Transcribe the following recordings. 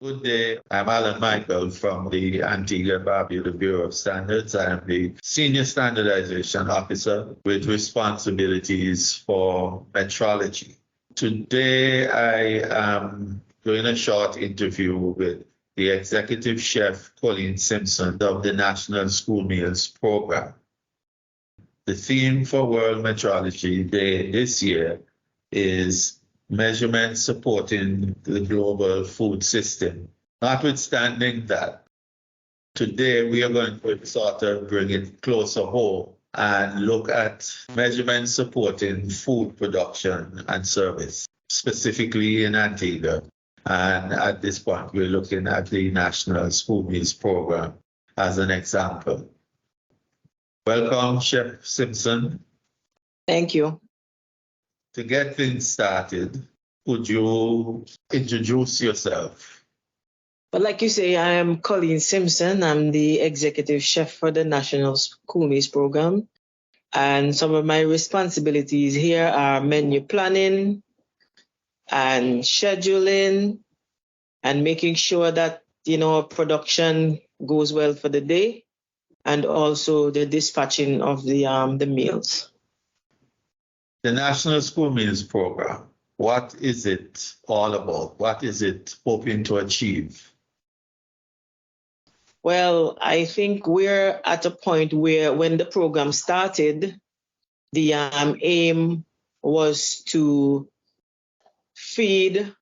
Good day. I'm Alan Michael from the Antigua and Barbuda Bureau of Standards. I am the Senior Standardization Officer with responsibilities for metrology. Today, I am doing a short interview with the Executive Chef Colleen Simpson of the National School Meals Program. The theme for World Metrology Day this year is measurement supporting the global food system. Notwithstanding that, today we are going to sort of bring it closer home and look at measurement supporting food production and service, specifically in Antigua. And at this point, we're looking at the National School Meals Program as an example. Welcome, Chef Simpson. Thank you. To get things started, could you introduce yourself? But like you say, I am Colleen Simpson. I'm the executive chef for the National School Meals Program. And some of my responsibilities here are menu planning and scheduling and making sure that, production goes well for the day, and also the dispatching of the meals. The National School Meals Program, what is it all about? What is it hoping to achieve? Well, I think we're at a point where when the program started, the aim was to feed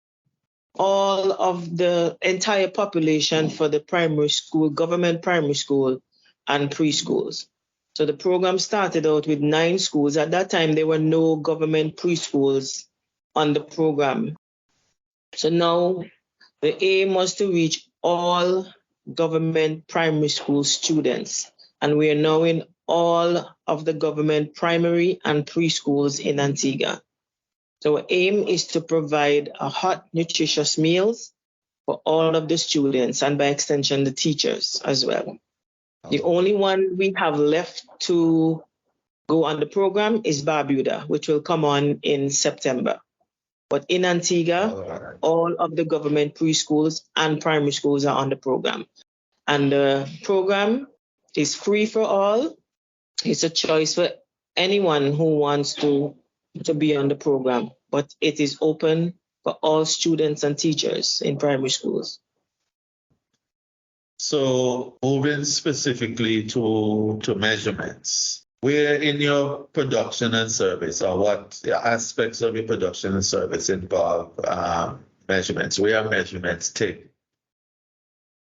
all of the entire population for the primary school, government primary school, and preschools. So the program started out with 9 schools. At that time, there were no government preschools on the program. So now the aim was to reach all government primary school students. And we are now in all of the government primary and preschools in Antigua. So our aim is to provide a hot, nutritious meals for all of the students and by extension, the teachers as well. The only one we have left to go on the program is Barbuda, which will come on in September. But in Antigua, all of the government preschools and primary schools are on the program. And the program is free for all. It's a choice for anyone who wants to be on the program, but it is open for all students and teachers in primary schools. So moving specifically to measurements, where in your production and service, or what aspects of your production and service involve measurements? Where are measurements taken?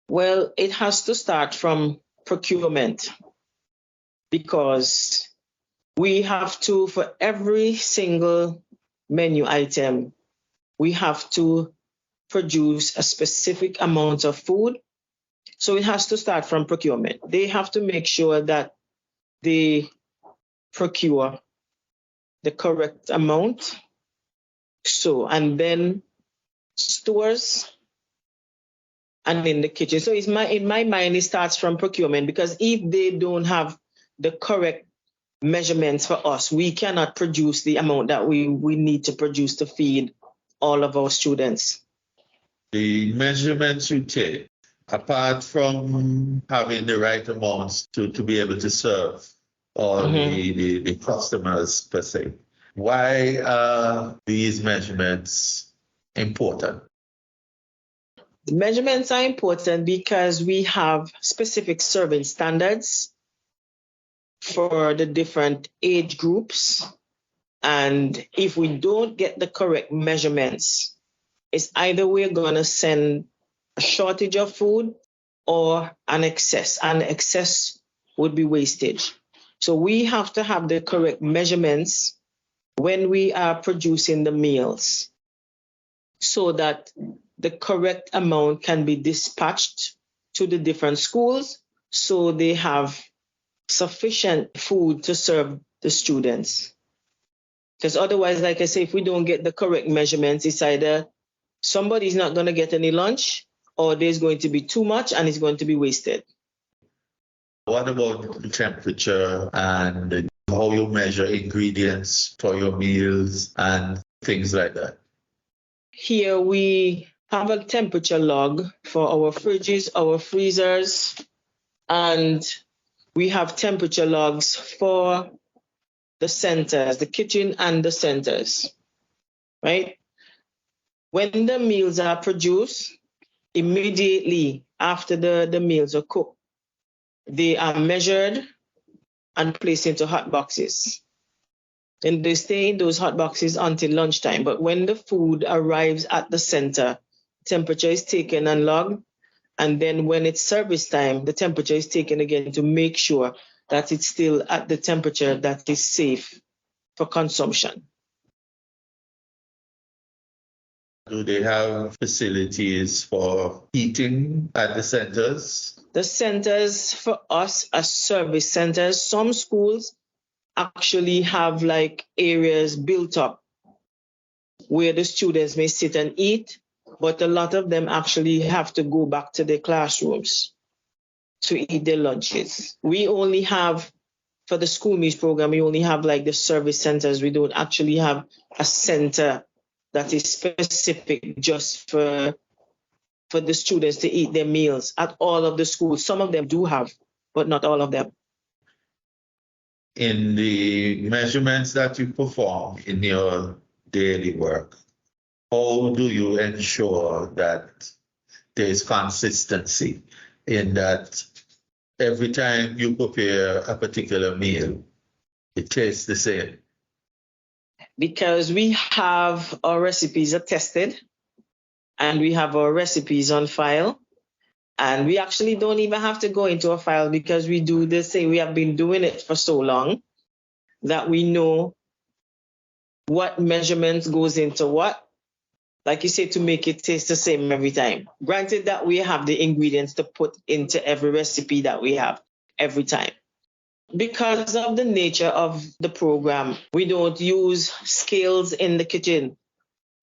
Well, it has to start from procurement, because we have to, for every single menu item, we have to produce a specific amount of food. So it has to start from procurement. They have to make sure that they procure the correct amount. So, and then stores and in the kitchen. So in my mind, it starts from procurement, because if they don't have the correct measurements for us, we cannot produce the amount that we need to produce to feed all of our students. The measurements you take, apart from having the right amounts to be able to serve all the customers per se, why are these measurements important? The measurements are important because we have specific serving standards for the different age groups. And if we don't get the correct measurements, it's either we're going to send a shortage of food or an excess. And excess would be wastage. So we have to have the correct measurements when we are producing the meals, so that the correct amount can be dispatched to the different schools, so they have sufficient food to serve the students. Because otherwise, like I say, if we don't get the correct measurements, it's either somebody's not going to get any lunch, or there's going to be too much and it's going to be wasted. What about the temperature and how you measure ingredients for your meals and things like that? Here we have a temperature log for our fridges, our freezers, and we have temperature logs for the centers, the kitchen and the centers, right? When the meals are produced, immediately after the meals are cooked, they are measured and placed into hot boxes. And they stay in those hot boxes until lunchtime. But when the food arrives at the center, temperature is taken and logged. And then when it's service time, the temperature is taken again to make sure that it's still at the temperature that is safe for consumption. Do they have facilities for heating at the centers? The centers for us as service centers, some schools actually have like areas built up where the students may sit and eat, but a lot of them actually have to go back to their classrooms to eat their lunches. We only have, for the school meals program, we only have like the service centers. We don't actually have a center that is specific just for the students to eat their meals at all of the schools. Some of them do have, but not all of them. In the measurements that you perform in your daily work, how do you ensure that there is consistency in that every time you prepare a particular meal, it tastes the same? Because we have our recipes are tested and we have our recipes on file. And we actually don't even have to go into a file because we do the same. We have been doing it for so long that we know what measurements goes into what, like you say, to make it taste the same every time. Granted that we have the ingredients to put into every recipe that we have every time. Because of the nature of the program, we don't use scales in the kitchen.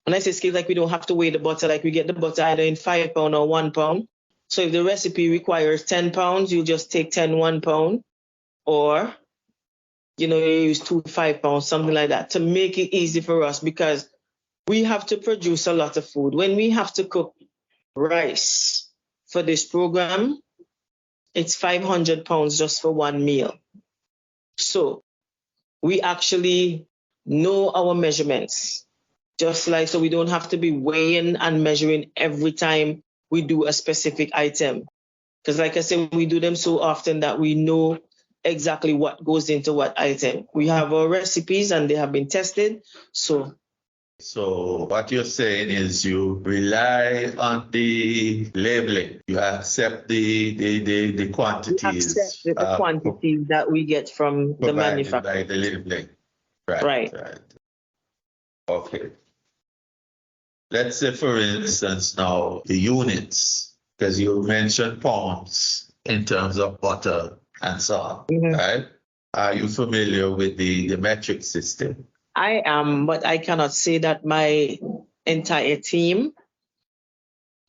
When I say scales, like we don't have to weigh the butter, like we get the butter either in 5 pounds or 1 pound. So if the recipe requires 10 pounds, you just take 10 1 pound, or you use 2 5 pounds, something like that, to make it easy for us, because we have to produce a lot of food. When we have to cook rice for this program, it's 500 pounds just for one meal. So we actually know our measurements, just like, so we don't have to be weighing and measuring every time we do a specific item. Because like I said, we do them so often that we know exactly what goes into what item. We have our recipes and they have been tested. So what you're saying is you rely on the labeling. You accept the quantities. We accept the quantities that we get from the manufacturer. By the labeling. Right. Okay. Let's say, for instance, now the units, because you mentioned pounds in terms of butter and so on, right? Are you familiar with the metric system? I am, but I cannot say that my entire team,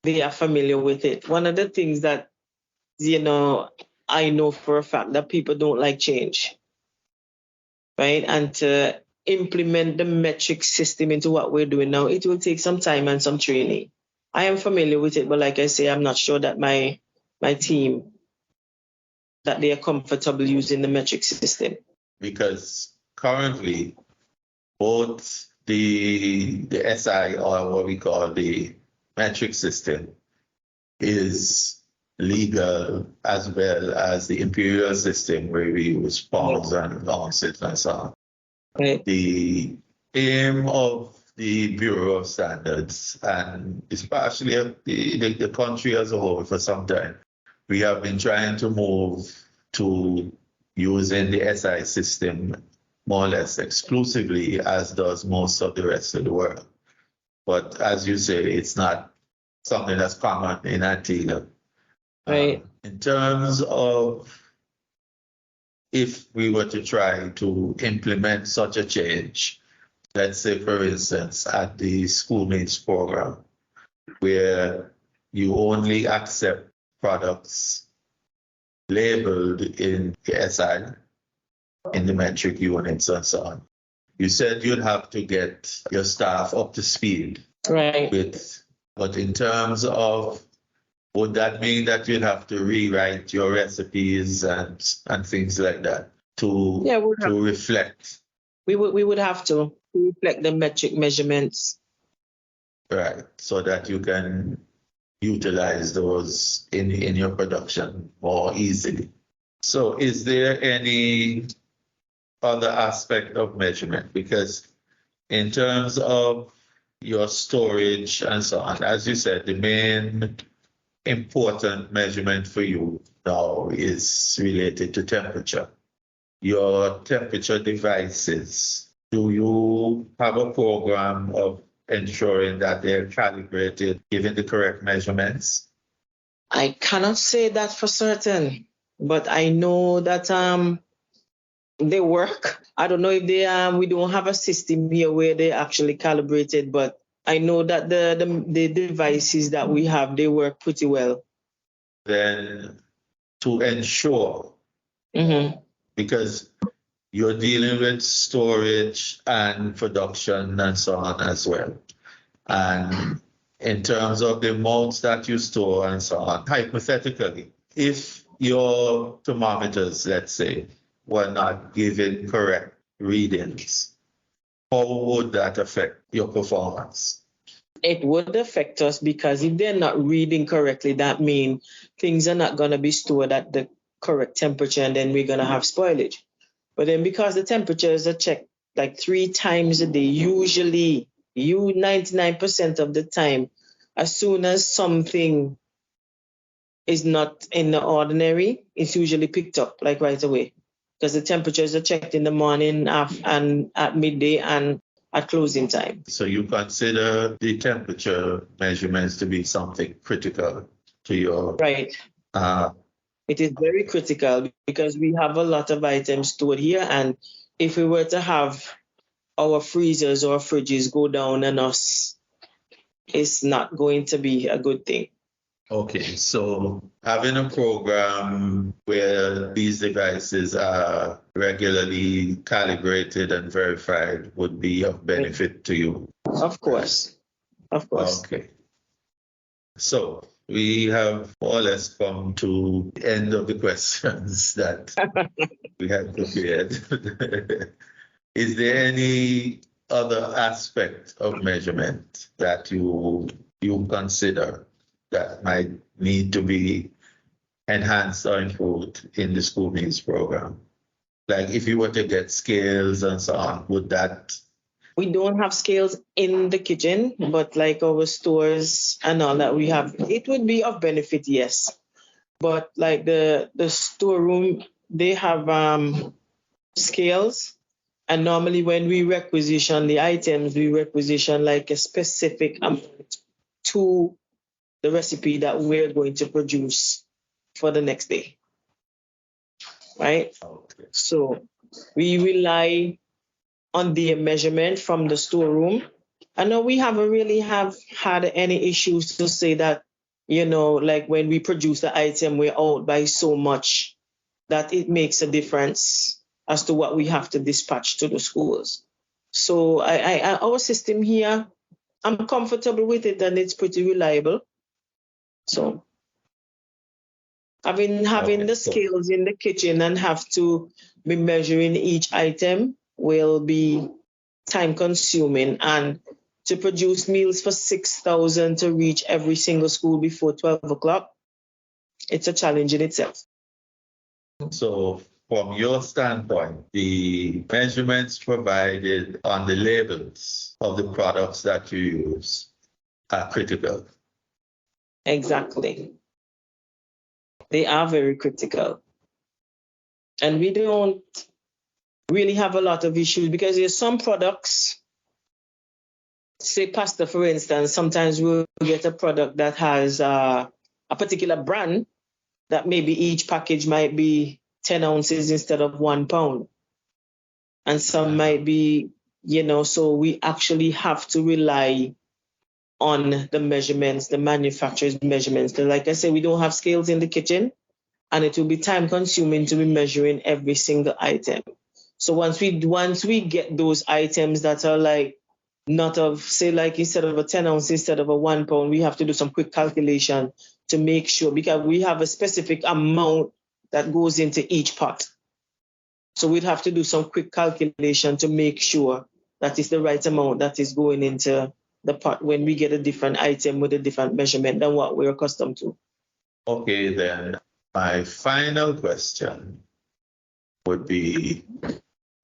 they are familiar with it. One of the things that, I know for a fact that people don't like change, right? And to implement the metric system into what we're doing now, it will take some time and some training. I am familiar with it, but like I say, I'm not sure that my team, that they are comfortable using the metric system. Because currently, both the SI, or what we call the metric system, is legal, as well as the imperial system, where we use pounds and ounces and so on. Right. The aim of the Bureau of Standards, and especially the country as a whole for some time, we have been trying to move to using the SI system more or less exclusively, as does most of the rest of the world. But as you say, it's not something that's common in Antigua. Right. In terms of if we were to try to implement such a change, let's say, for instance, at the school meals program, where you only accept products labeled in the SI, in the metric units and so on. You said you'd have to get your staff up to speed Right. with But in terms of, would that mean that you'd have to rewrite your recipes and things like that to reflect? We would have to reflect the metric measurements. Right, so that you can utilize those in your production more easily. So is there any other aspect of measurement? Because in terms of your storage and so on, as you said, the main important measurement for you now is related to temperature. Your temperature devices, do you have a program of ensuring that they're calibrated, giving the correct measurements? I cannot say that for certain, but I know that they work. I don't know if they we don't have a system here where they actually calibrated, but I know that the devices that we have, they work pretty well. Then to ensure, because you're dealing with storage and production and so on as well. And in terms of the amounts that you store and so on, hypothetically, if your thermometers, let's say, were not giving correct readings, how would that affect your performance? It would affect us because if they're not reading correctly, that means things are not going to be stored at the correct temperature, and then we're going to have spoilage. But then because the temperatures are checked like 3 times a day, usually 99% of the time, as soon as something is not in the ordinary, it's usually picked up like right away, because the temperatures are checked in the morning and at midday and at closing time. So you consider the temperature measurements to be something critical to your... Right. It is very critical because we have a lot of items stored here, and if we were to have our freezers or fridges go down on us, it's not going to be a good thing. Okay, so having a program where these devices are regularly calibrated and verified would be of benefit to you. Of course. Of course. Okay. So we have more or less come to the end of the questions that we had prepared. Is there any other aspect of measurement that you consider that might need to be enhanced or improved in the school meals program? Like if you were to get scales and so on, would that... We don't have scales in the kitchen, but like our stores and all that we have, it would be of benefit, yes. But like the storeroom, they have scales. And normally when we requisition the items, we requisition like a specific amount to the recipe that we're going to produce for the next day, right? Okay. So we rely on the measurement from the storeroom. I know we haven't really had any issues to say that, like when we produce the item, we're out by so much that it makes a difference as to what we have to dispatch to the schools. So our system here, I'm comfortable with it and it's pretty reliable. So having the scales in the kitchen and have to be measuring each item will be time consuming, and to produce meals for 6,000 to reach every single school before 12 o'clock, it's a challenge in itself. So from your standpoint, the measurements provided on the labels of the products that you use are critical. Exactly. They are very critical. And we don't really have a lot of issues because there's some products, say pasta, for instance, sometimes we'll get a product that has a particular brand that maybe each package might be 10 ounces instead of 1 pound. And some might be, so we actually have to rely on the measurements, the manufacturer's measurements. Like I said, we don't have scales in the kitchen, and it will be time consuming to be measuring every single item. So once we get those items that are like not of, say, like instead of a 10 ounce, instead of a 1 pound, we have to do some quick calculation to make sure, because we have a specific amount that goes into each pot. So we'd have to do some quick calculation to make sure that is the right amount that is going into the pot when we get a different item with a different measurement than what we're accustomed to. Okay, then my final question would be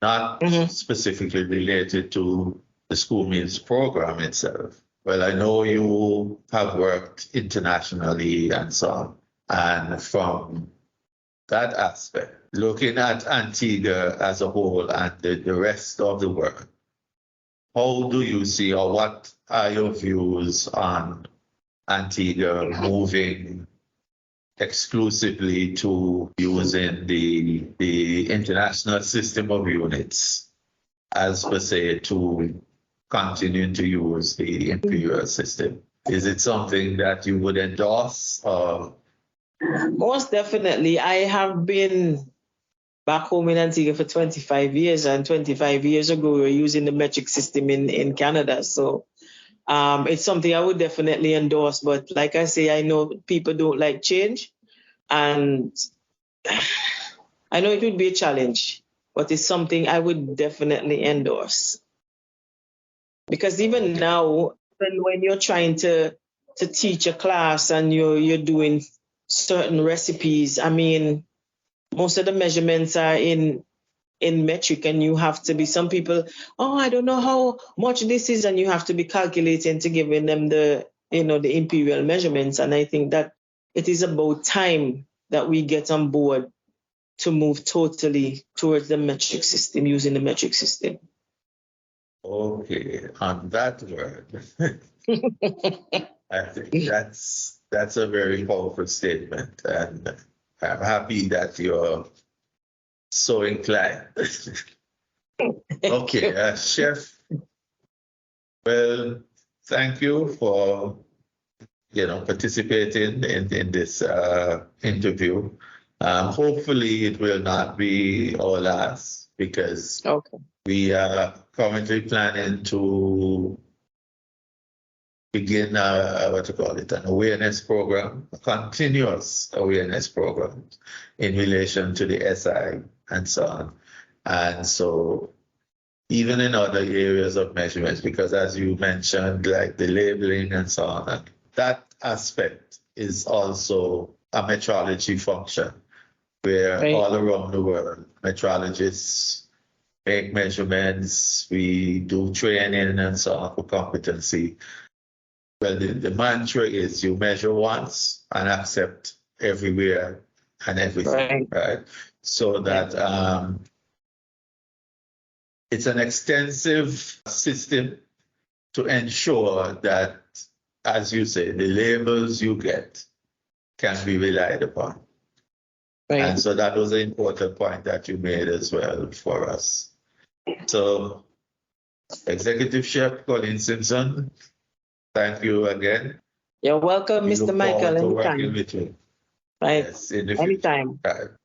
not specifically related to the school meals program itself. Well, I know you have worked internationally and so on. And from that aspect, looking at Antigua as a whole and the rest of the world, how do you see, or what are your views on Antigua moving exclusively to using the international system of units as per se to continue to use the imperial system? Is it something that you would endorse? Most definitely. I have been back home in Antigua for 25 years, and 25 years ago we were using the metric system in Canada. So it's something I would definitely endorse. But like I say, I know people don't like change, and I know it would be a challenge, but it's something I would definitely endorse. Because even now, when you're trying to teach a class and you're doing certain recipes, I mean, most of the measurements are in metric, and you have to be, some people, I don't know how much this is, and you have to be calculating to giving them the imperial measurements. And I think that it is about time that we get on board to move totally towards the metric system, using the metric system. Okay, on that word, I think that's a very powerful statement, and I'm happy that you're so inclined. Okay, Chef. Well, thank you for participating in this interview. Hopefully, it will not be our last, because we are currently planning to begin an awareness program, a continuous awareness program in relation to the SI and so on. And so even in other areas of measurements, because as you mentioned, like the labeling and so on, that aspect is also a metrology function, where all around the world, metrologists make measurements, we do training and so on for competency. Well, the mantra is you measure once and accept everywhere and everything, right? So that it's an extensive system to ensure that, as you say, the labels you get can be relied upon. And so that was an important point that you made as well for us. So, Executive Chef Colleen Simpson, thank you again. You're welcome, Mr. Michael. Anytime. Working with you. Right. Yes, in the anytime. Future.